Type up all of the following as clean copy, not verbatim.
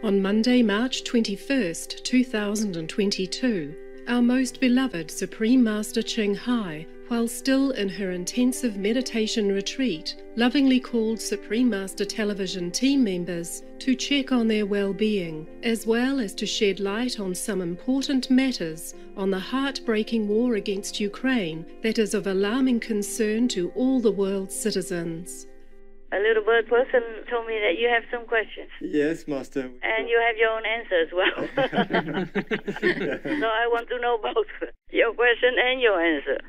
On Monday, March 21st, 2022, our most beloved Supreme Master Ching Hai, while still in her intensive meditation retreat, lovingly called Supreme Master Television team members to check on their well-being, as well as to shed light on some important matters on the heartbreaking war against Ukraine that is of alarming concern to all the world's citizens. A little bird person told me that you have some questions. Yes, Master. And you have your own answer as well. So I want to know both your question and your answer.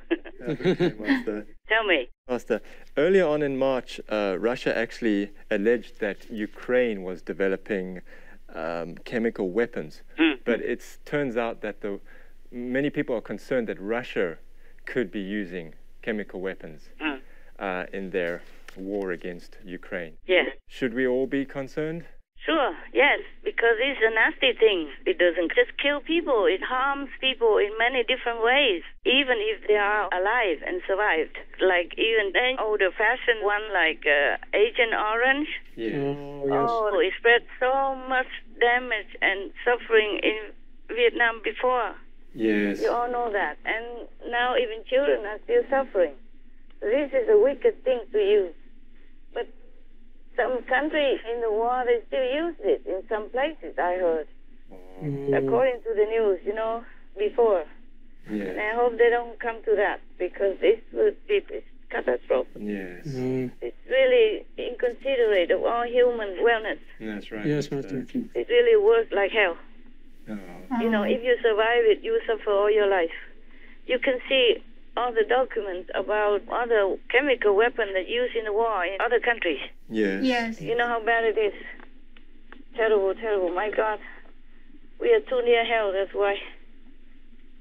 Okay, Master. Tell me. Master, earlier on in March, Russia actually alleged that Ukraine was developing chemical weapons. But it turns out that many people are concerned that Russia could be using chemical weapons in their war against Ukraine. Yes. Should we all be concerned? Sure, yes, because it's a nasty thing. It doesn't just kill people, it harms people in many different ways, even if they are alive and survived. Like even then, old-fashioned one like Agent Orange. Yes. Oh, it spread so much damage and suffering in Vietnam before. Yes. You all know that. And now even children are still suffering. This is a wicked thing to use. But some countries in the war, they still use it in some places, I heard. According to the news, before. Yes. And I hope they don't come to that, because this would be catastrophic. Yes. It's really inconsiderate of all human wellness. That's right. Yes, Master. It really works like hell. Oh. If you survive it, you suffer all your life. You can see all the documents about other chemical weapons that used in the war in other countries. Yes. Yes. You know how bad it is. Terrible, terrible. My God. We are too near hell, that's why.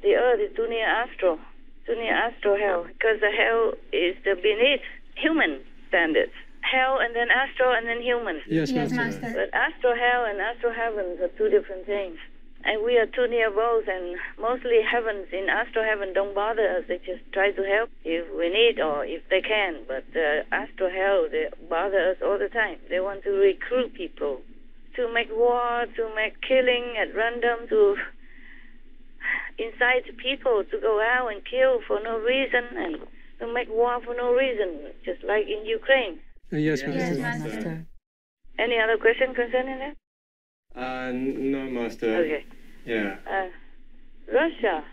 The earth is too near astral. Too near astral hell. Because the hell is beneath human standards. Hell and then astral and then human. Yes, Yes, Master. Master. But astral hell and astral heavens are two different things. And we are too near both, and mostly heavens in astral heaven don't bother us. They just try to help if we need or if they can. But astral hell, they bother us all the time. They want to recruit people to make war, to make killing at random, to incite people to go out and kill for no reason and to make war for no reason, just like in Ukraine. Yes, Master. Yes, Master. Any other question concerning that? No, Master. Okay. Yeah. Russia,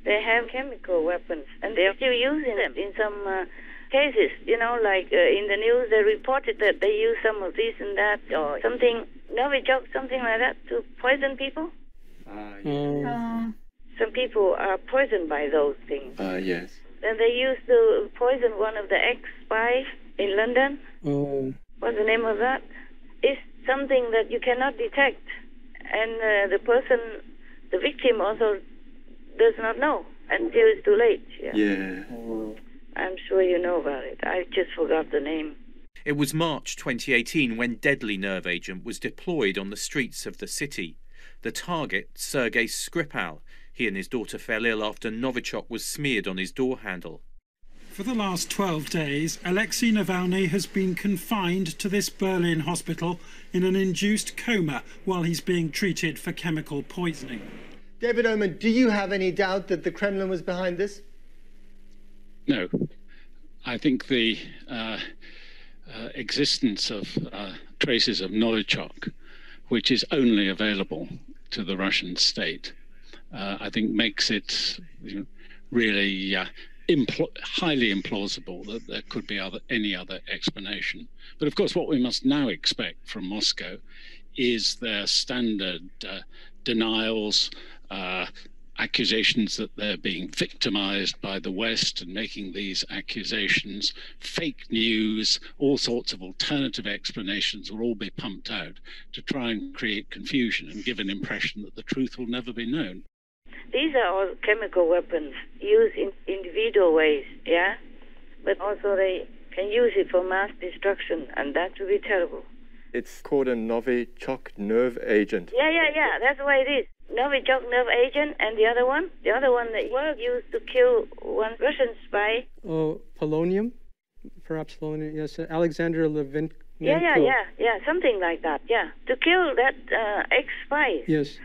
they have chemical weapons, and they're still using them in some cases. Like in the news, they reported that they use some of this and that, or something, Novichok, something like that, to poison people. Some people are poisoned by those things. Yes. And they used to poison one of the ex-spies in London. What's the name of that? It's something that you cannot detect. And the victim also does not know until it's too late. Yeah. I'm sure you know about it. I just forgot the name. It was March 2018 when deadly nerve agent was deployed on the streets of the city. The target, Sergei Skripal. He and his daughter fell ill after Novichok was smeared on his door handle. For the last 12 days, Alexei Navalny has been confined to this Berlin hospital in an induced coma while he's being treated for chemical poisoning. David Oman, do you have any doubt that the Kremlin was behind this? No. I think the existence of traces of Novichok, which is only available to the Russian state, I think makes it really highly implausible that there could be any other explanation. But of course, what we must now expect from Moscow is their standard denials, accusations that they're being victimized by the West and making these accusations, fake news, all sorts of alternative explanations will all be pumped out to try and create confusion and give an impression that the truth will never be known. These are all chemical weapons used in individual ways, yeah? But also they can use it for mass destruction, and that would be terrible. It's called a Novichok nerve agent. Yeah, that's the way it is. Novichok nerve agent, and the other one that was used to kill one Russian spy. Polonium? Perhaps polonium, yes. Alexander Yeah, something like that, yeah. To kill that ex-spy. Yes.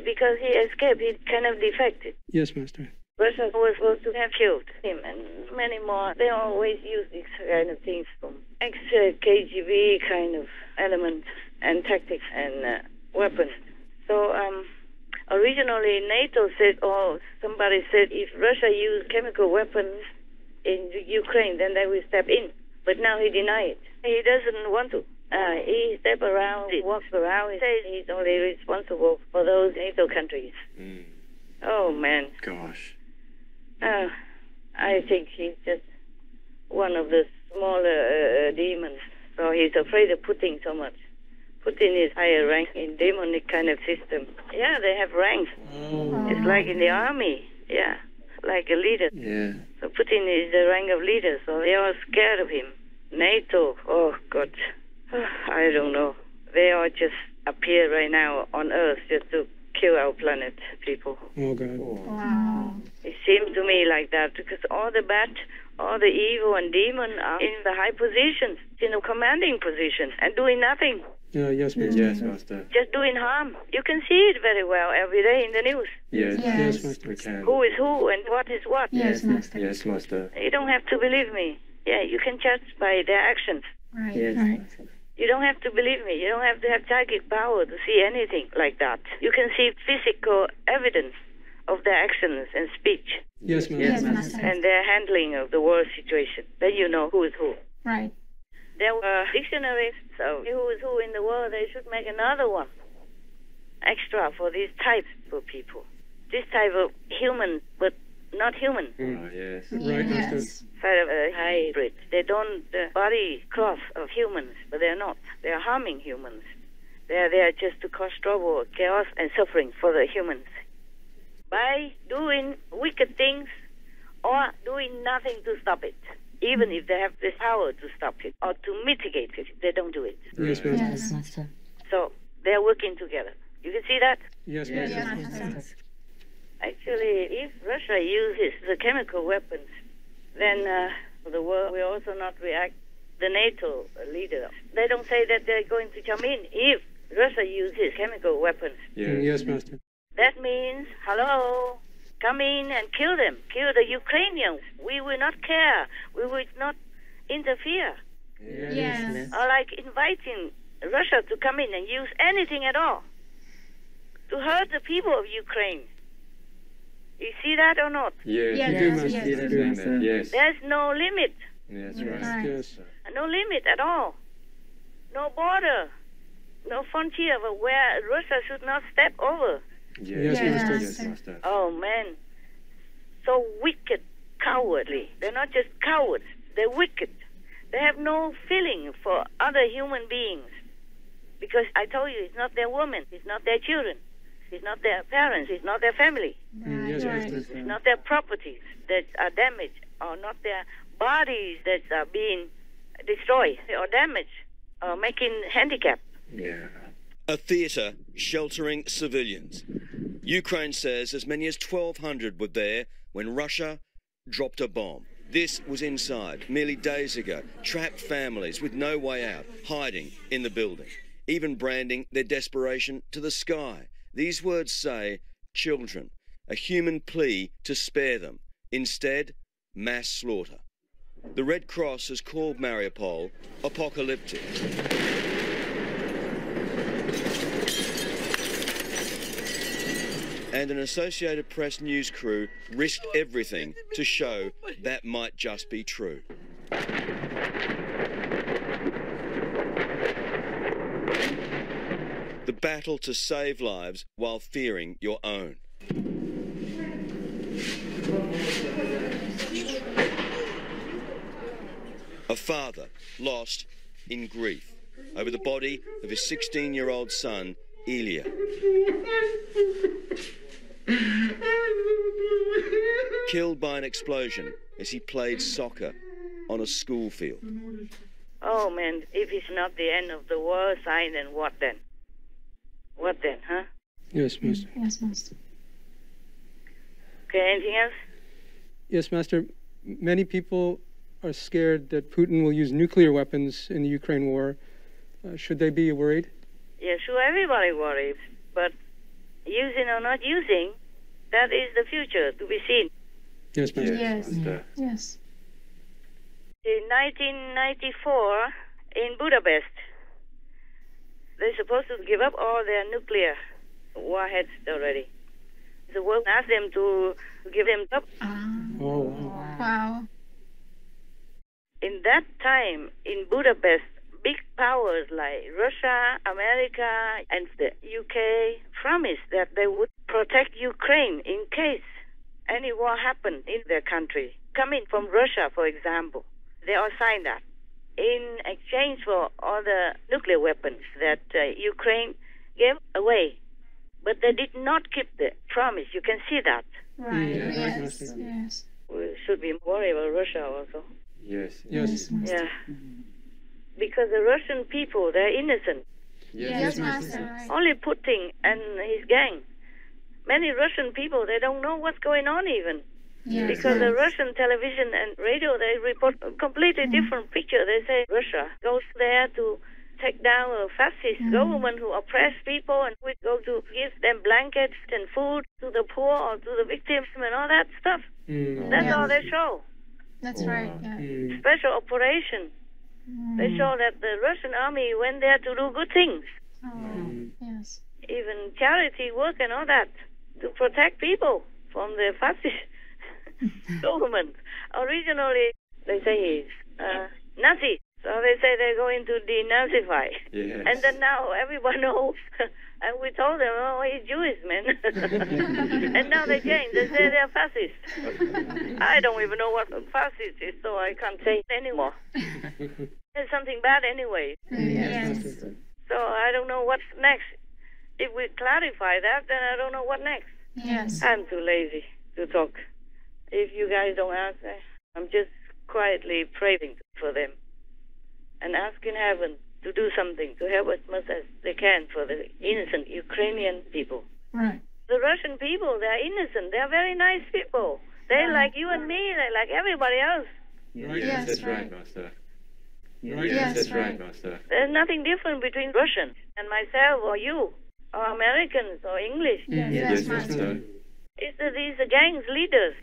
Because he escaped, he kind of defected. Yes, Master. Russia was supposed to have killed him and many more. They always use these kind of things from ex-KGB kind of elements and tactics and weapons. So originally NATO said, or somebody said, if Russia used chemical weapons in Ukraine, then they will step in. But now he denied it. He doesn't want to. He steps around, he walks around, he says he's only responsible for those NATO countries. Oh, man. Gosh. I think he's just one of the smaller demons. So he's afraid of Putin so much. Putin is higher rank in demonic kind of system. Yeah, they have ranks. It's like in the army. Yeah, like a leader. Yeah. So Putin is the rank of leader, so they are scared of him. NATO, oh, God. I don't know. They all just appear right now on Earth just to kill our planet, people. Oh, God. Wow. It seems to me like that because all the bad, all the evil and demon are in the high positions, in the commanding position, and doing nothing. Yes, Master. Yes, Master. Just doing harm. You can see it very well every day in the news. Yes, Yes, Master. we can. Who is who and what is what. Yes, Master. Yes, Master. You don't have to believe me. Yeah, you can judge by their actions. Right. Yes. Right. You don't have to believe me. You don't have to have psychic power to see anything like that. You can see physical evidence of their actions and speech Yes, Master. Yes, Master. and their handling of the world situation. Then you know who is who. Right. There were dictionaries, so who is who in the world, they should make another one extra for these types of people. This type of human, but not human. Oh, yes. Right, Master. Yes. Sort of a hybrid. They don't body cloth of humans, but they're not. They're harming humans. They're there just to cause trouble, chaos, and suffering for the humans. By doing wicked things or doing nothing to stop it. Even if they have the power to stop it or to mitigate it, they don't do it. Yes, Master. Yes, Master. So they're working together. You can see that? Yes, Yes, Master. Master. Actually, if Russia uses the chemical weapons, then the world will also not react. The NATO leader, they don't say that they're going to come in if Russia uses chemical weapons. Yes, Master. That means, hello, come in and kill them. Kill the Ukrainians. We will not care. We will not interfere. Yes. Or like inviting Russia to come in and use anything at all to hurt the people of Ukraine. You see that or not? Yes. Yes, Yes, yes, yes. yes. Yes. There's no limit. That's Yes. right. Yes. No limit at all. No border. No frontier where Russia should not step over. Yes, Master. Yes, Master. Oh, man. So wicked, cowardly. They're not just cowards. They're wicked. They have no feeling for other human beings. Because I told you, it's not their women. It's not their children. It's not their parents. It's not their family. Yes, Right. Master. It's not their properties that are damaged, or not their bodies that are being destroyed or damaged or making handicapped. Yeah. A theatre sheltering civilians. Ukraine says as many as 1,200 were there when Russia dropped a bomb. This was inside merely days ago. Trapped families with no way out, hiding in the building, even branding their desperation to the sky. These words say children, a human plea to spare them. Instead, mass slaughter. The Red Cross has called Mariupol apocalyptic. And an Associated Press news crew risked everything to show that might just be true. The battle to save lives while fearing your own. A father lost in grief over the body of his 16-year-old son, Ilya. Killed by an explosion as he played soccer on a school field. Oh, man, if it's not the end of the world sign, then what then? What then, huh? Yes, Master. Yes, Master. Okay, anything else? Yes, Master. Many people are scared that Putin will use nuclear weapons in the Ukraine war, Should they be worried? Yeah, sure, everybody worries. But using or not using, that is the future to be seen. Yes, Master. Yes. Yes. In 1994, in Budapest, they're supposed to give up all their nuclear warheads already. The world asked them to give them up. Oh. Wow. In that time, in Budapest, big powers like Russia, America, and the UK promised that they would protect Ukraine in case any war happened in their country. Coming from Russia, for example, they all signed that in exchange for all the nuclear weapons that Ukraine gave away. But they did not keep the promise. You can see that. Right. Yes. Yes. Yes. We should be worried about Russia also. Yes. Yes. Yeah. Because the Russian people, they're innocent. Yes, Master. Right. Only Putin and his gang. Many Russian people, they don't know what's going on even. Yes. Because the Russian television and radio, they report a completely different picture. They say Russia goes there to take down a fascist government who oppress people, and we go to give them blankets and food to the poor or to the victims and all that stuff. That's all they show. That's right. Yeah. Special operation. They show that the Russian army went there to do good things. Yes. Even charity work and all that to protect people from the fascist government. Originally, they say he's Nazi. So they say they're going to denazify. Yes. And then now everyone knows. And we told them, oh, he's Jewish, man. And now they change. They say they're fascist. I don't even know what fascist is, so I can't say it anymore. It's something bad anyway. Yes. So I don't know what's next. If we clarify that, then I don't know what next. Yes. I'm too lazy to talk. If you guys don't answer, I'm just quietly praying for them and asking heaven to do something to help as much as they can for the innocent Ukrainian people. Right. The Russian people, they're innocent. They're very nice people. They're like you and me. They're like everybody else. Yes, Yes, that's right. right, Master. Right. Yes, That's right, right. Master. There's nothing different between Russians and myself or you or Americans or English. Yes, Yes, Master. Master. It's these gangs leaders.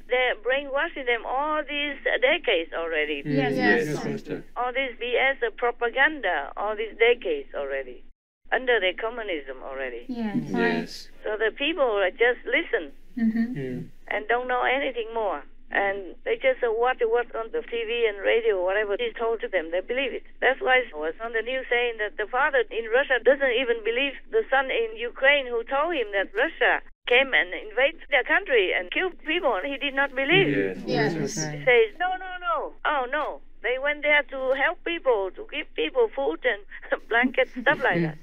They're brainwashing them all these decades already. Yes. Yes, Master. All this BS propaganda, all these decades already. Under the communism already. Yes. Yes. So the people just listen and don't know anything more. And they just watch what's on the TV and radio, whatever is told to them. They believe it. That's why it was on the news saying that the father in Russia doesn't even believe the son in Ukraine who told him that Russia came and invaded their country and killed people. He did not believe. Yes. Yes. He says, no. Oh, no. They went there to help people, to give people food and blankets, stuff like that.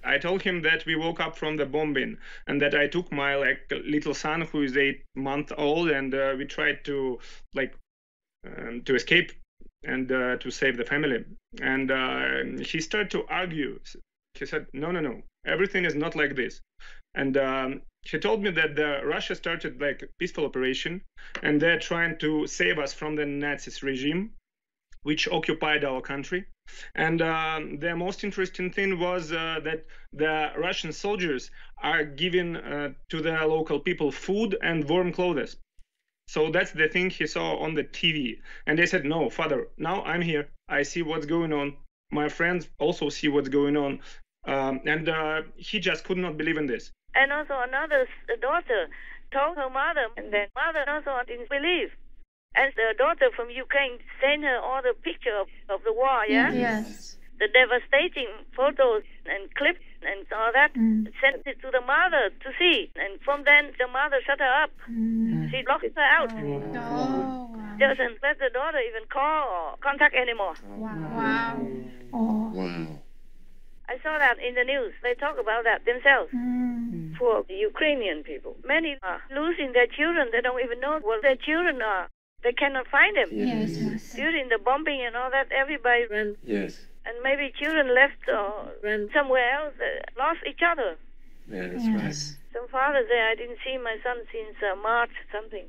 I told him that we woke up from the bombing and that I took my little son who is 8 months old, and we tried to to escape and to save the family. And he started to argue. He said, no, everything is not like this. And he told me that Russia started like a peaceful operation, and they're trying to save us from the Nazis regime, which occupied our country. And the most interesting thing was that the Russian soldiers are giving to the local people food and warm clothes. So that's the thing he saw on the TV. And they said, no, father, now I'm here. I see what's going on. My friends also see what's going on. And he just could not believe in this. And also another daughter told her mother, and then mother also didn't believe. And the daughter from Ukraine sent her all the pictures of the war, yeah? Yes. The devastating photos and clips and all that, sent it to the mother to see. And from then, the mother shut her up. She locked her out. Oh, wow. Doesn't let the daughter even call or contact anymore. Wow. Oh. Wow. I saw that in the news. They talk about that themselves. For the Ukrainian people. Many are losing their children. They don't even know where their children are. They cannot find them. Yes. During the bombing and all that, everybody ran. Yes. And maybe children left or ran somewhere else, lost each other. Yeah, that's right. Some fathers say, I didn't see my son since March something.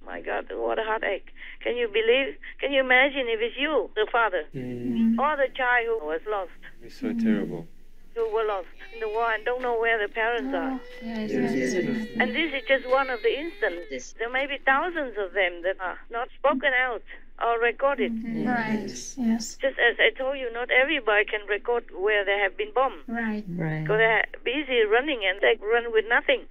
My God, what a heartache. Can you believe? Can you imagine if it's you, the father, or the child who was lost? It's so terrible. Who were lost in the war and don't know where the parents are. Yes, And this is just one of the instances. There may be thousands of them that are not spoken out or recorded. Right, yes. Just as I told you, not everybody can record where they have been bombed. Right. Because they're busy running and they run with nothing.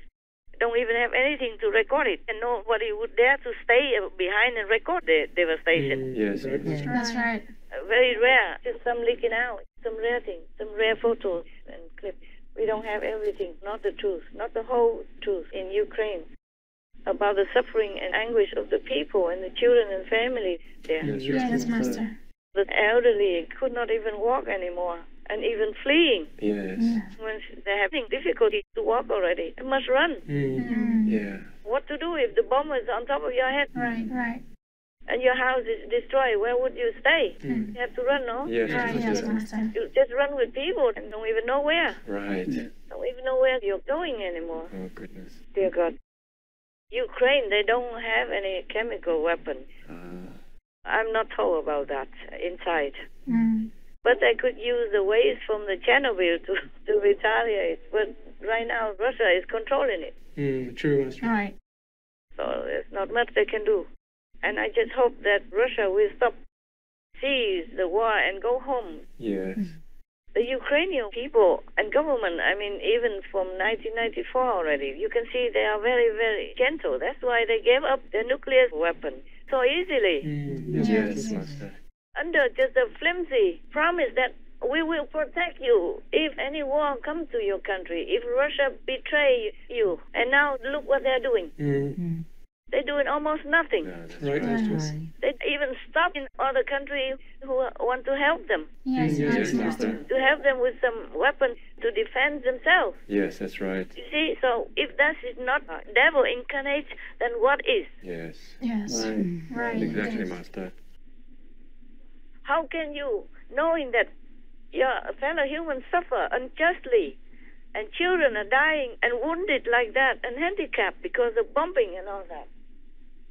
Don't even have anything to record it. And nobody would dare to stay behind and record the devastation. Yes. That's right. Very rare. Just some leaking out. Some rare things. Some rare photos and clips. We don't have everything. Not the truth. Not the whole truth in Ukraine. About the suffering and anguish of the people and the children and families there. Yes, Master. The elderly could not even walk anymore. And even fleeing. Yes. When they're having difficulty to walk already. They must run. Yeah. What to do if the bomb is on top of your head? Right. And your house is destroyed? Where would you stay? You have to run, no? Yes. Right, yes, Master. You just run with people and don't even know where. Right. Don't even know where you're going anymore. Oh, goodness. Dear God. Ukraine, they don't have any chemical weapons. I'm not told about that inside. But they could use the waste from the Chernobyl to retaliate. But right now, Russia is controlling it. True, Master. Right. So there's not much they can do. And I just hope that Russia will stop, cease the war and go home. Yes. The Ukrainian people and government, I mean, even from 1994 already, you can see they are very, very gentle. That's why they gave up their nuclear weapon so easily. Yes, Master. Under just a flimsy promise that we will protect you if any war comes to your country, if Russia betray you. And now look what they're doing. They're doing almost nothing. Right. They even stop in other countries who want to help them. Yes, Master. To help them with some weapons to defend themselves. Yes, that's right. You see, so if that is not devil incarnate, then what is? Yes. Yes. Right. Exactly, Master. How can you, knowing that your fellow humans suffer unjustly, and children are dying and wounded like that, and handicapped because of bombing and all that?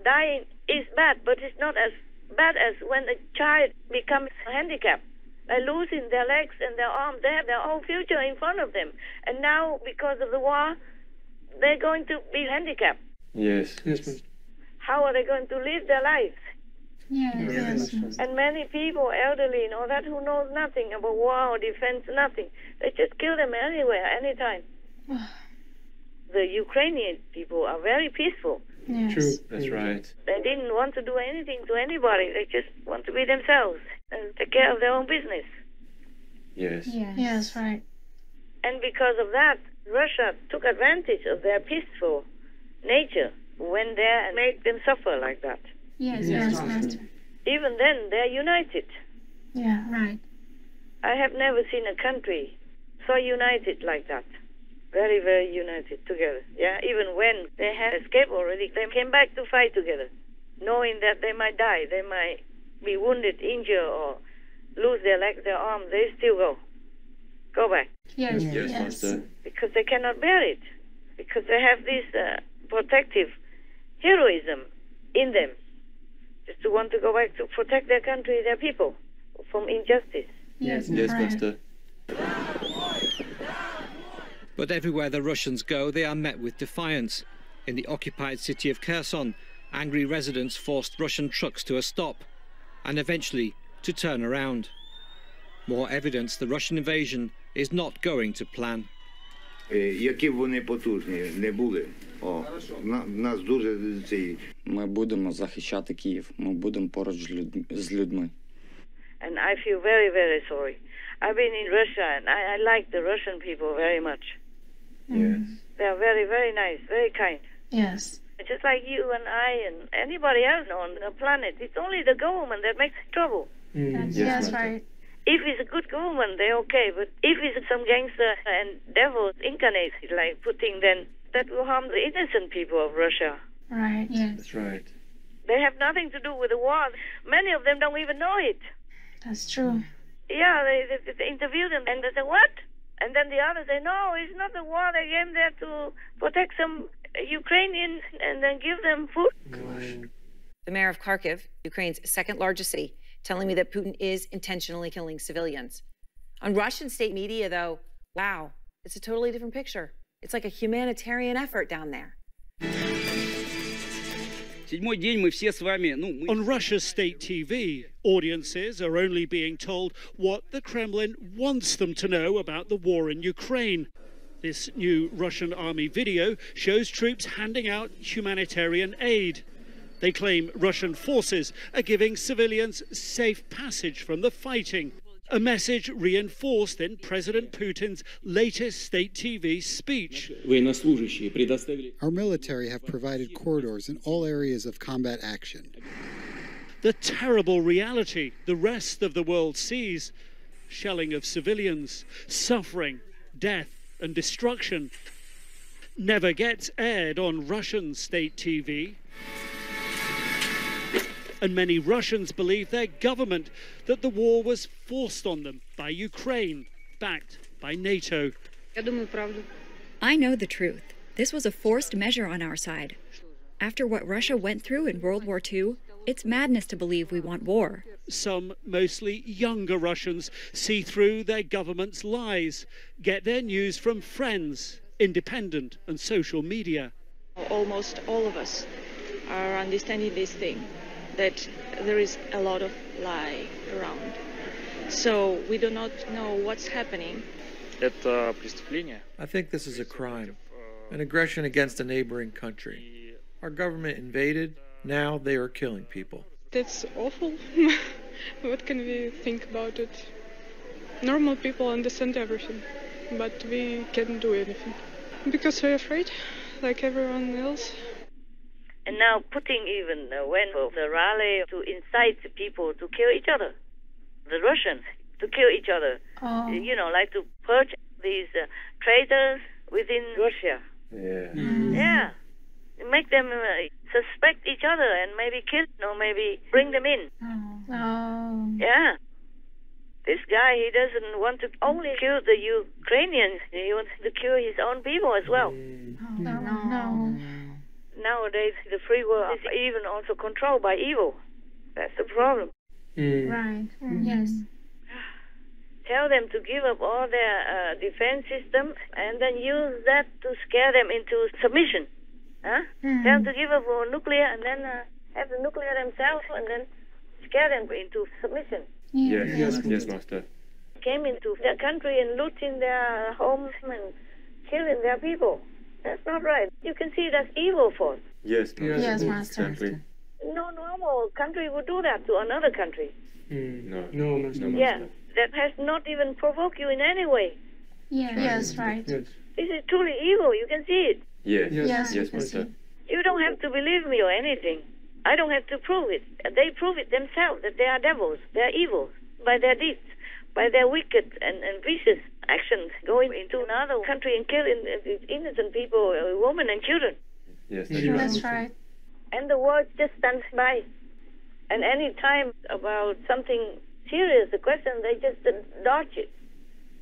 Dying is bad, but it's not as bad as when a child becomes handicapped. They're losing their legs and their arms. They have their whole future in front of them. And now, because of the war, they're going to be handicapped. Yes. How are they going to live their lives? Yes. And many people, elderly and all that, who knows nothing about war or defense, nothing. They just kill them anywhere, anytime. The Ukrainian people are very peaceful. Yes. True. That's right. They didn't want to do anything to anybody. They just want to be themselves and take care of their own business. Yes. Yes, right. And because of that, Russia took advantage of their peaceful nature, went there and made them suffer like that. Yes, Master. Even then, they're united. Yeah, right. I have never seen a country so united like that. Very, very united together. Yeah, even when they had escaped already, they came back to fight together, knowing that they might die, they might be wounded, injured, or lose their leg, their arm. They still go back. Yes, Master. Because they cannot bear it. Because they have this protective heroism in them, just to want to go back to protect their country, their people, from injustice. Yes, Master. But everywhere the Russians go, they are met with defiance. In the occupied city of Kherson, angry residents forced Russian trucks to a stop and eventually to turn around. More evidence the Russian invasion is not going to plan. Які б вони потужні не були, нас дуже ці. Ми будемо захищати Київ. Ми будемо поруч з людьми. And I feel very, very sorry. I've been in Russia and I like the Russian people very much. Yes. They are very, very nice, very kind. Yes. Just like you and I and anybody else on the planet. It's only the government that makes trouble. Yes, right. If it's a good government, they're okay. But if it's some gangster and devil incarnate like Putin, then that will harm the innocent people of Russia. Right. Yes. That's right. They have nothing to do with the war. Many of them don't even know it. That's true. Yeah, they interview them and they say, what? And then the others say, no, it's not the war. They came there to protect some Ukrainians and then give them food. The mayor of Kharkiv, Ukraine's second largest city, telling me that Putin is intentionally killing civilians. On Russian state media, though, wow, it's a totally different picture. It's like a humanitarian effort down there. On Russia's state TV, audiences are only being told what the Kremlin wants them to know about the war in Ukraine. This new Russian army video shows troops handing out humanitarian aid. They claim Russian forces are giving civilians safe passage from the fighting, a message reinforced in President Putin's latest state TV speech. Our military have provided corridors in all areas of combat action. The terrible reality the rest of the world sees: shelling of civilians, suffering, death and destruction, never gets aired on Russian state TV. And many Russians believe their government that the war was forced on them by Ukraine, backed by NATO. I know the truth. This was a forced measure on our side. After what Russia went through in World War II, it's madness to believe we want war. Some, mostly younger Russians, see through their government's lies, get their news from friends, independent and social media. Almost all of us are understanding this thing, that there is a lot of lie around. So we do not know what's happening. I think this is a crime, an aggression against a neighboring country. Our government invaded, now they are killing people. That's awful. What can we think about it? Normal people understand everything, but we can't do anything. Because we're afraid, like everyone else. And now Putin even went for the rally to incite the people to kill each other. The Russians to kill each other. Oh. You know, like to purge these traitors within Russia. Yeah. Make them suspect each other and maybe kill or maybe bring them in. Oh. Yeah. This guy, he doesn't want to only kill the Ukrainians. He wants to kill his own people as well. No. Nowadays, the free world is even also controlled by evil. That's the problem. Right. Yes. Tell them to give up all their defense systems and then use that to scare them into submission. Tell them to give up nuclear and then have the nuclear themselves and then scare them into submission. Yes, Master. Came into their country and looting their homes and killing their people. That's not right. You can see that's evil force. Yes, Master. Yes, Master. Exactly. No normal country would do that to another country. No, Master. Yeah, that has not even provoked you in any way. Yes, right. Yes. This is truly evil. You can see it. Yes, Master. You don't have to believe me or anything. I don't have to prove it. They prove it themselves that they are devils. They are evil by their deeds, by their wicked and vicious actions, going into another country and killing innocent people, women and children. Yes, that's right. And the world just stands by. And any time about something serious, the question, they just dodge it.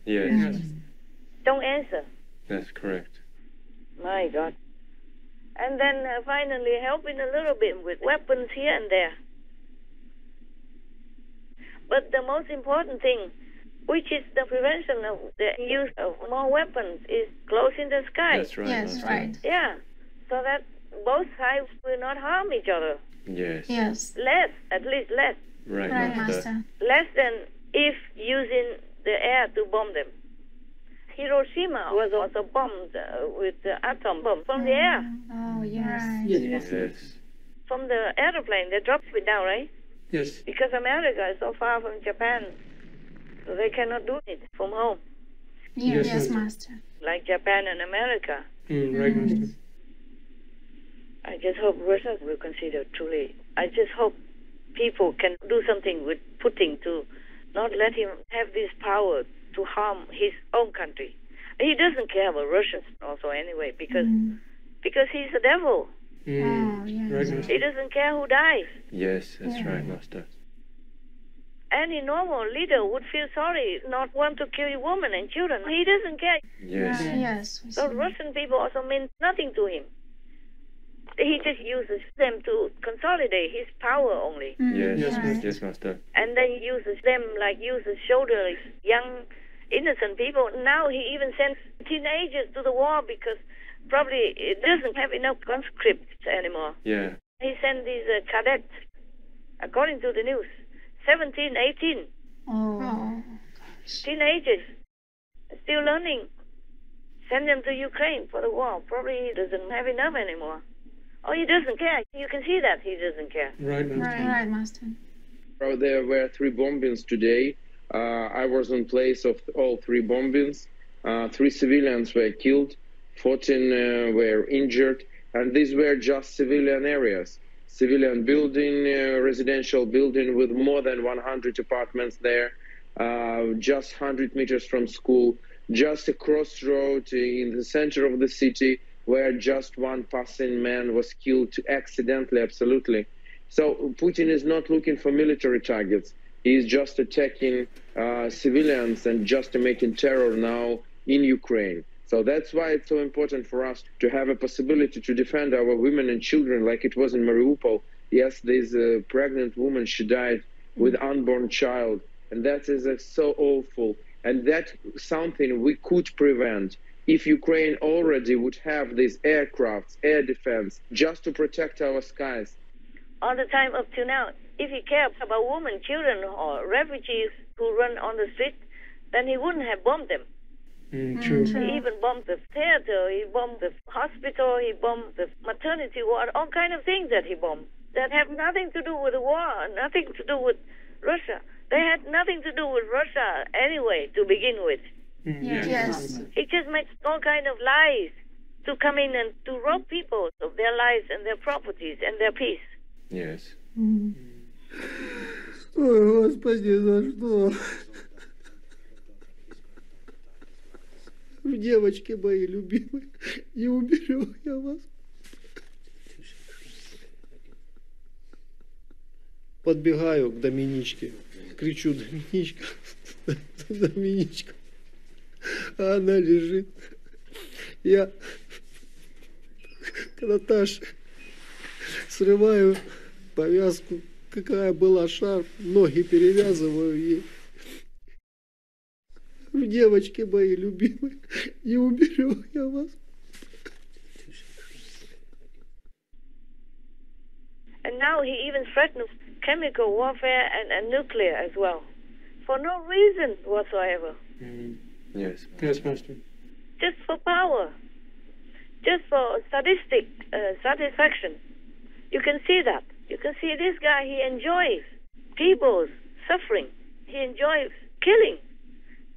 Yes. Don't answer. That's correct. My God. And then finally helping a little bit with weapons here and there. But the most important thing, which is the prevention of the use of more weapons, is closing the sky. That's right. Yes, right. Yeah, so that both sides will not harm each other. Yes. Less, at least less. Right, Master. Less than if using the air to bomb them. Hiroshima was also bombed with the atom bomb from the air. Oh, yes. Yes. From the airplane, they dropped it down, right? Yes. Because America is so far from Japan, so they cannot do it from home. Yes, Master. Like Japan and America. Right, Master. I just hope Russia will consider truly. I just hope people can do something with Putin to not let him have this power to harm his own country. He doesn't care about Russians also anyway, because he's the devil. Oh, yes. Right, Master. He doesn't care who dies. Yes, that's right, Master. Any normal leader would feel sorry, not want to kill women and children. He doesn't care. Yes. Yes. So Russian people also mean nothing to him. He just uses them to consolidate his power only. Yes, Master. And then he uses them like uses soldiers, young, innocent people. Now he even sends teenagers to the war because probably it doesn't have enough conscripts anymore. Yeah. He sent these cadets, according to the news, 17, 18. Oh. Teenagers, still learning. Send them to Ukraine for the war. Probably he doesn't have enough anymore. Or he doesn't care. You can see that he doesn't care. Right, Master. Right, Master. There were 3 bombings today. I was in place of all 3 bombings. 3 civilians were killed, 14 were injured, and these were just civilian areas. Civilian building, residential building with more than 100 apartments there, just 100 meters from school, just a crossroad in the center of the city where just one passing man was killed accidentally, absolutely. So Putin is not looking for military targets. He is just attacking civilians and just making terror now in Ukraine. So that's why it's so important for us to have a possibility to defend our women and children like it was in Mariupol. Yes, there's a pregnant woman, she died with unborn child, and that is so awful. And that's something we could prevent if Ukraine already would have these aircrafts, air defense, just to protect our skies. All the time up to now, if he cared about women, children, or refugees who run on the street, then he wouldn't have bombed them. True. He even bombed the theater, he bombed the hospital, he bombed the maternity ward, all kind of things that he bombed that have nothing to do with the war, nothing to do with Russia. They had nothing to do with Russia anyway to begin with. Yes. He just makes all kind of lies to come in and to rob people of their lives and their properties and their peace. Yes. Ой, Господи, за что? Девочки мои любимые, не уберу я вас. Подбегаю к Доминичке, кричу: Доминичка, Доминичка. А она лежит. Я к Наташе срываю повязку, какая была, шарф, ноги перевязываю ей. Девочки мои любимые, не уберу я вас. And now he even threatens chemical warfare and nuclear as well, for no reason whatsoever. Yes. Yes, Master. Just for power, just for sadistic satisfaction. You can see that. You can see this guy, he enjoys people's suffering. He enjoys killing.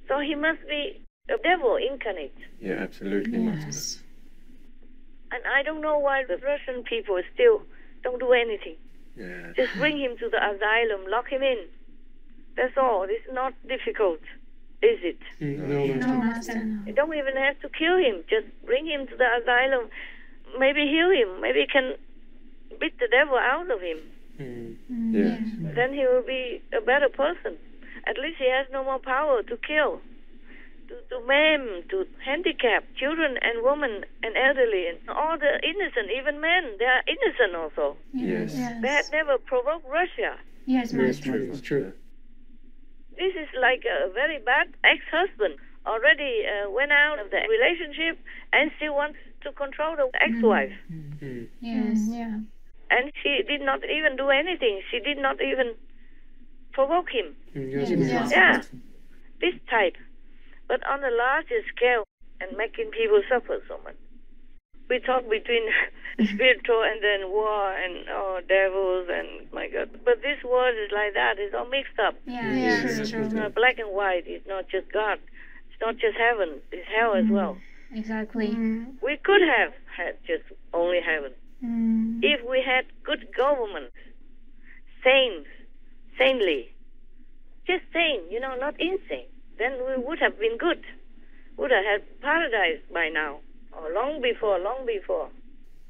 So he must be a devil incarnate. Yeah, absolutely, Master. And I don't know why the Russian people still don't do anything. Yeah. Just bring him to the asylum, lock him in. That's all. It's not difficult, is it? No, Master. You don't even have to kill him. Just bring him to the asylum. Maybe heal him. Maybe you can beat the devil out of him. Yes. Then he will be a better person. At least he has no more power to kill, to maim, to handicap children and women and elderly and all the innocent, even men. They are innocent also. Yes. They had never provoked Russia. Yes, Master. It's true. This is like a very bad ex-husband. Already went out of the relationship and still wants to control the ex-wife. Yes. Yeah. And she did not even do anything. She did not even provoke him. Yes, Yeah, this type. But on a larger scale and making people suffer so much. We talk between spiritual and then war and devils and my God. But this world is like that. It's all mixed up. It's true. It's not black and white. It's not just God. It's not just heaven. It's hell as well. Exactly. We could have had just only heaven. If we had good government, sanely, just sane, not insane, then we would have been good. Would have had paradise by now, or long before.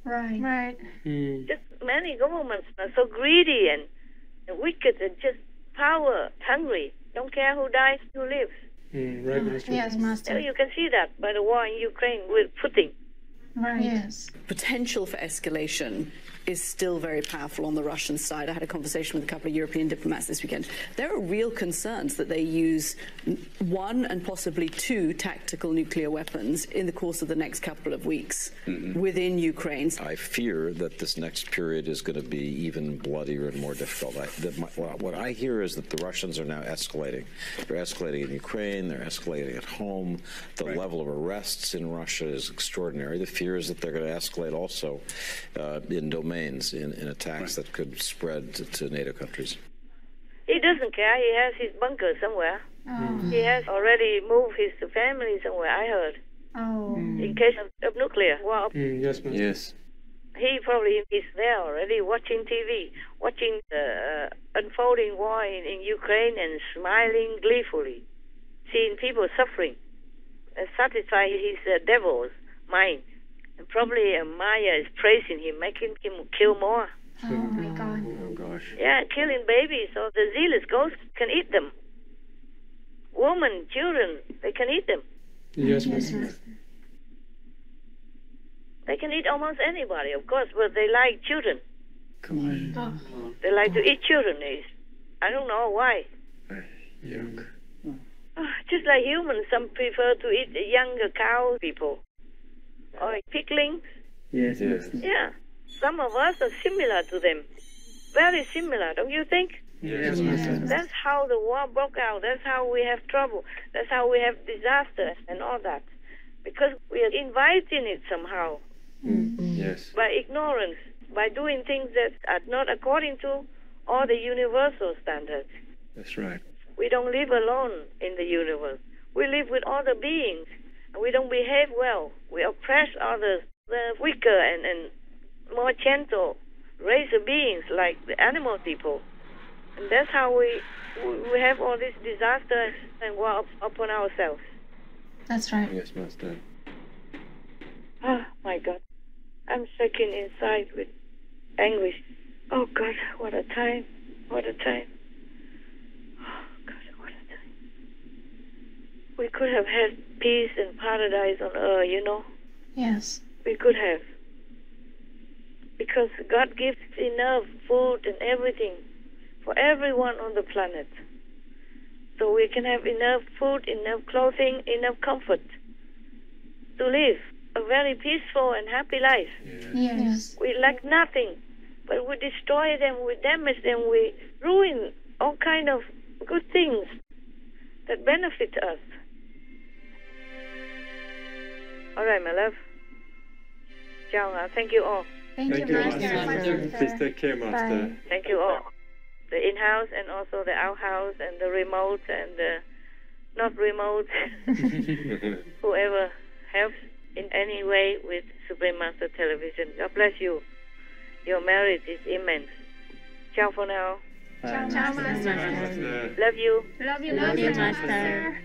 Right. Just many governments are so greedy and wicked and just power hungry. Don't care who dies, who lives. Right, Master. Yes, Master. You can see that by the war in Ukraine with Putin. Right. Yes. Potential for escalation is still very powerful on the Russian side. I had a conversation with a couple of European diplomats this weekend. There are real concerns that they use 1 and possibly 2 tactical nuclear weapons in the course of the next couple of weeks within Ukraine. I fear that this next period is going to be even bloodier and more difficult. What I hear is that the Russians are now escalating. They're escalating in Ukraine. They're escalating at home. The level of arrests in Russia is extraordinary. The fear is that they're going to escalate also in domains, in attacks that could spread to NATO countries. He doesn't care. He has his bunker somewhere. He has already moved his family somewhere, I heard. In case of nuclear war. Yes, ma'am. Yes. He probably is there already watching TV, watching the unfolding war in Ukraine and smiling gleefully, seeing people suffering, and satisfy his devil's mind. And probably Maya is praising him, making him kill more. Oh my God. Oh gosh. Yeah, killing babies, so the zealous ghosts can eat them. Women, children, they can eat them. Yes, ma'am. They can eat almost anybody, of course, but they like children. Come on. They like to eat children. I don't know why. Yuck. Just like humans, some prefer to eat younger cow people. Or piglings. Yes. Yeah. Some of us are similar to them. Very similar, don't you think? Yes. That's how the war broke out. That's how we have trouble. That's how we have disaster and all that. Because we are inviting it somehow. Yes. By ignorance, by doing things that are not according to all the universal standards. That's right. We don't live alone in the universe. We live with other beings. And we don't behave well. We oppress others, the weaker and more gentle racer beings like the animal people. And that's how we have all this disaster and war upon ourselves. That's right. Yes, Master. Oh, my God. I'm shaking inside with anguish. Oh, God, what a time. What a time. Oh, God, what a time. We could have had peace and paradise on earth, you know? Yes. We could have. Because God gives enough food and everything for everyone on the planet. So we can have enough food, enough clothing, enough comfort to live a very peaceful and happy life. Yes. We lack nothing, but we destroy them, we damage them, we ruin all kind of good things that benefit us. All right, my love. Ciao. Thank you all. Thank you, Master. Please take care, Master. Bye. Thank you all. The in-house and also the out-house and the remote and the not remote. Whoever helps in any way with Supreme Master Television. God bless you. Your merit is immense. Ciao for now. Ciao, Master. Love you. Love you, Master.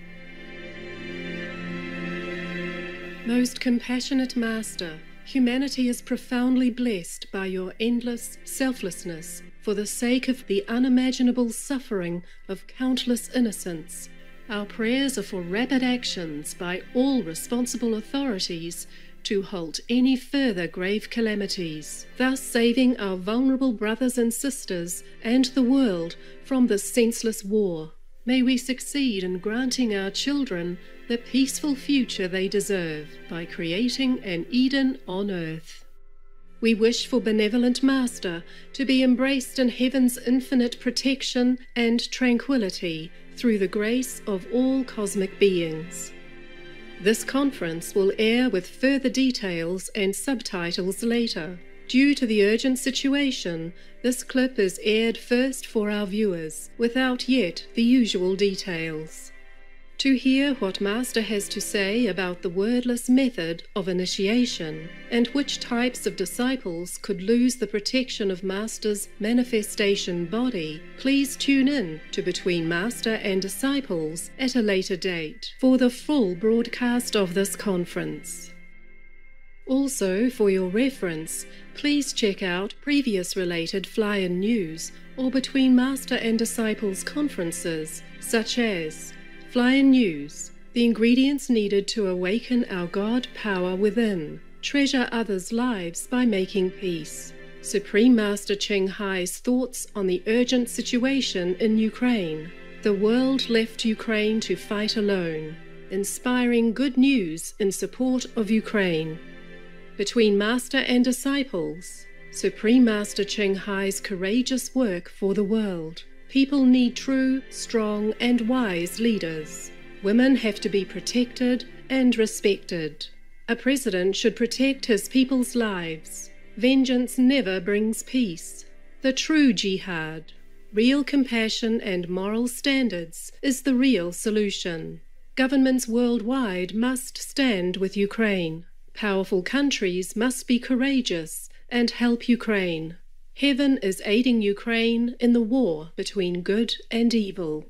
Most compassionate Master, humanity is profoundly blessed by your endless selflessness for the sake of the unimaginable suffering of countless innocents. Our prayers are for rapid actions by all responsible authorities to halt any further grave calamities, thus saving our vulnerable brothers and sisters and the world from this senseless war. May we succeed in granting our children the peaceful future they deserve by creating an Eden on earth. We wish for benevolent Master to be embraced in heaven's infinite protection and tranquility through the grace of all cosmic beings. This conference will air with further details and subtitles later. Due to the urgent situation, this clip is aired first for our viewers, without yet the usual details. To hear what Master has to say about the wordless method of initiation and which types of disciples could lose the protection of Master's manifestation body, please tune in to Between Master and Disciples at a later date for the full broadcast of this conference. Also, for your reference, please check out previous related fly-in news or Between Master and Disciples conferences, such as Fly-in News, the ingredients needed to awaken our God power within. treasure others' lives by making peace. Supreme Master Ching Hai's thoughts on the urgent situation in Ukraine. The world left Ukraine to fight alone, inspiring good news in support of Ukraine. Between Master and disciples, Supreme Master Ching Hai's courageous work for the world. People need true, strong, and wise leaders. Women have to be protected and respected. A president should protect his people's lives. Vengeance never brings peace. The true jihad, real compassion and moral standards, is the real solution. Governments worldwide must stand with Ukraine. Powerful countries must be courageous and help Ukraine. Heaven is aiding Ukraine in the war between good and evil.